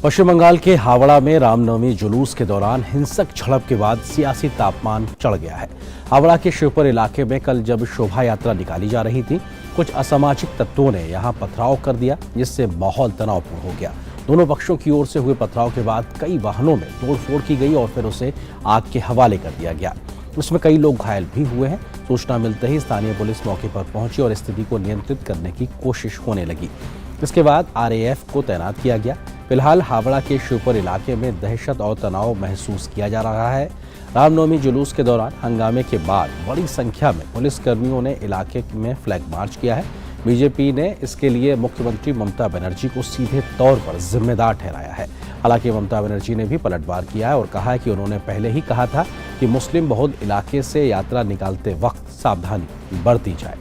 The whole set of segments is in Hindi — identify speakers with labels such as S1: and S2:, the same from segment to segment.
S1: पश्चिम बंगाल के हावड़ा में रामनवमी जुलूस के दौरान हिंसक झड़प के बाद सियासी तापमान चढ़ गया है। हावड़ा के शिवपुर इलाके में कल जब शोभा यात्रा निकाली जा रही थी, कुछ असामाजिक तत्वों ने यहां पथराव कर दिया, जिससे माहौल तनावपूर्ण हो गया। दोनों पक्षों की ओर से हुए पथराव के बाद कई वाहनों में तोड़फोड़ की गई और फिर उसे आग के हवाले कर दिया गया। उसमें कई लोग घायल भी हुए हैं। सूचना मिलते ही स्थानीय पुलिस मौके पर पहुंची और स्थिति को नियंत्रित करने की कोशिश होने लगी। इसके बाद आरएएफ को तैनात किया गया। फिलहाल हावड़ा के शिवपुर इलाके में दहशत और तनाव महसूस किया जा रहा है। रामनवमी जुलूस के दौरान हंगामे के बाद बड़ी संख्या में पुलिसकर्मियों ने इलाके में फ्लैग मार्च किया है। बीजेपी ने इसके लिए मुख्यमंत्री ममता बनर्जी को सीधे तौर पर जिम्मेदार ठहराया है। हालांकि ममता बनर्जी ने भी पलटवार किया है और कहा है कि उन्होंने पहले ही कहा था कि मुस्लिम बहुल इलाके से यात्रा निकालते वक्त सावधानी बरती जाए।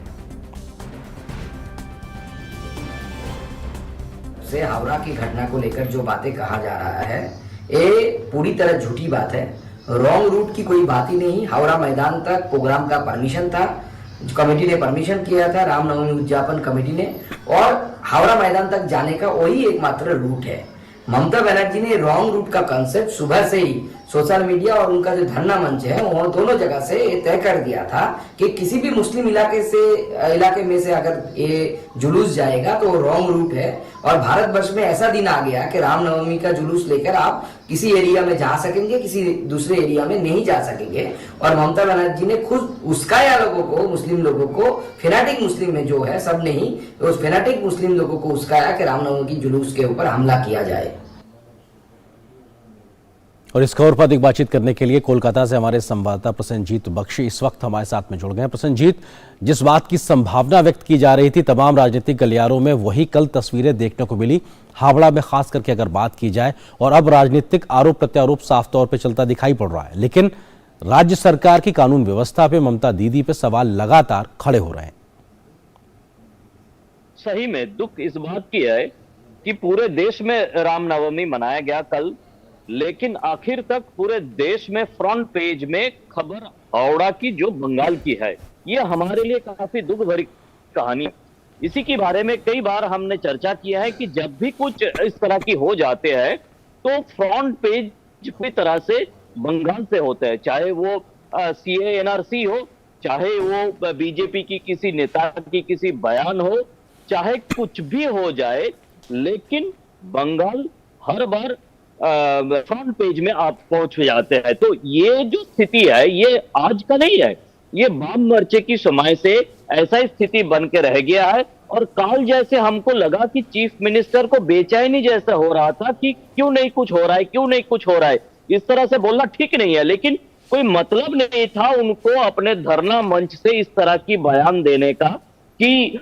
S2: से हावड़ा की घटना को लेकर जो बातें कहा जा रहा है, ये पूरी तरह झूठी बात है। रॉन्ग रूट की कोई बात ही नहीं। हावड़ा मैदान तक प्रोग्राम का परमिशन था, कमेटी ने परमिशन किया था, रामनवमी उद्यापन कमेटी ने, और हावड़ा मैदान तक जाने का वही एकमात्र रूट है। ममता बनर्जी ने रॉन्ग रूट का कंसेप्ट सुबह से ही सोशल मीडिया और उनका जो धरना मंच है वो दोनों जगह से ये तय कर दिया था कि किसी भी मुस्लिम इलाके में से अगर ये जुलूस जाएगा तो रॉन्ग रूट है। और भारतवर्ष में ऐसा दिन आ गया कि रामनवमी का जुलूस लेकर आप किसी एरिया में जा सकेंगे, किसी दूसरे एरिया में नहीं जा सकेंगे। और ममता बनर्जी ने खुद उस्काया लोगों को, मुस्लिम लोगों को, फेनाटिक मुस्लिम में जो है सब नहीं, उस फेनाटिक मुस्लिम लोगों को उस्काया कि रामनवमी की जुलूस के ऊपर हमला किया जाए।
S1: और इस खबर पर अधिक बातचीत करने के लिए कोलकाता से हमारे संवाददाता प्रसन्नजीत बख्शी इस वक्त हमारे साथ में जुड़ गए हैं। प्रसन्नजीत, जिस बात की संभावना व्यक्त की जा रही थी तमाम राजनीतिक गलियारों में, वही कल तस्वीरें देखने को मिली हावड़ा में, खास करके अगर बात की जाए, और अब राजनीतिक आरोप प्रत्यारोप साफ तौर पर चलता दिखाई पड़ रहा है। लेकिन राज्य सरकार की कानून व्यवस्था पे, ममता दीदी पे सवाल लगातार खड़े हो रहे हैं।
S3: सही में दुख इस बात की है कि पूरे देश में रामनवमी मनाया गया कल, लेकिन आखिर तक पूरे देश में फ्रंट पेज में खबर हावड़ा की जो बंगाल की है, ये हमारे लिए काफी दुख भरी कहानी। इसी के बारे में कई बार हमने चर्चा किया है कि जब भी कुछ इस तरह की हो जाते हैं तो फ्रंट पेज पूरी तरह से बंगाल से होता है, चाहे वो सीए एनआरसी हो, चाहे वो बीजेपी की किसी नेता की किसी बयान हो, चाहे कुछ भी हो जाए, लेकिन बंगाल हर बार फ्रंट पेज में आप पहुंच जाते हैं। तो ये जो स्थिति है ये आज का नहीं है, ये बाम मोर्चे की समय से ऐसा स्थिति बन के रह गया है। और काल जैसे हमको लगा कि चीफ मिनिस्टर को बेचैनी जैसा हो रहा था कि क्यों नहीं कुछ हो रहा है, क्यों नहीं कुछ हो रहा है। इस तरह से बोलना ठीक नहीं है, लेकिन कोई मतलब नहीं था उनको अपने धरना मंच से इस तरह की बयान देने का कि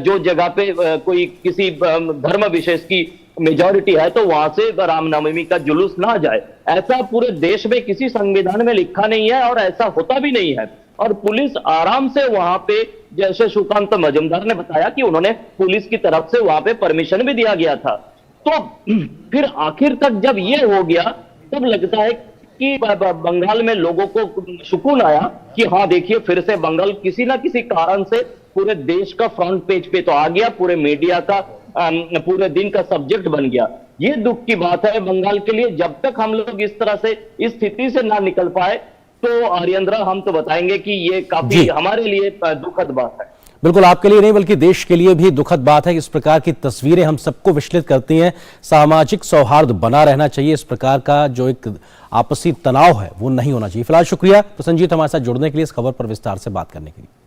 S3: जो जगह पे कोई किसी धर्म विशेष की मेजॉरिटी है तो वहां से रामनवमी का जुलूस ना जाए। ऐसा पूरे देश में किसी संविधान में लिखा नहीं है और ऐसा होता भी नहीं है। और पुलिस आराम से वहां पे, जैसे सुकांत मजुमदार ने बताया कि उन्होंने पुलिस की तरफ से वहां पे परमिशन भी दिया गया था। तो फिर आखिर तक जब ये हो गया तब लगता है कि बंगाल में लोगों को सुकून आया कि हाँ देखिए फिर से बंगाल किसी ना किसी कारण से पूरे देश का फ्रंट पेज पे तो आ गया, पूरे मीडिया का पूरे दिन का सब्जेक्ट बन गया। ये दुख की बात है बंगाल के लिए। जब तक हम लोग इस तरह से इस स्थिति से ना निकल पाए तो आर्येंद्र, हम तो बताएंगे कि ये काफी हमारे लिए दुखद बात है।
S1: बिल्कुल, आपके लिए नहीं बल्कि देश के लिए भी दुखद बात है कि इस प्रकार की तस्वीरें हम सबको विचलित करती हैं। सामाजिक सौहार्द बना रहना चाहिए, इस प्रकार का जो एक आपसी तनाव है वो नहीं होना चाहिए। फिलहाल शुक्रिया प्रसन्नजीत हमारे साथ जुड़ने के लिए, इस खबर पर विस्तार से बात करने के लिए।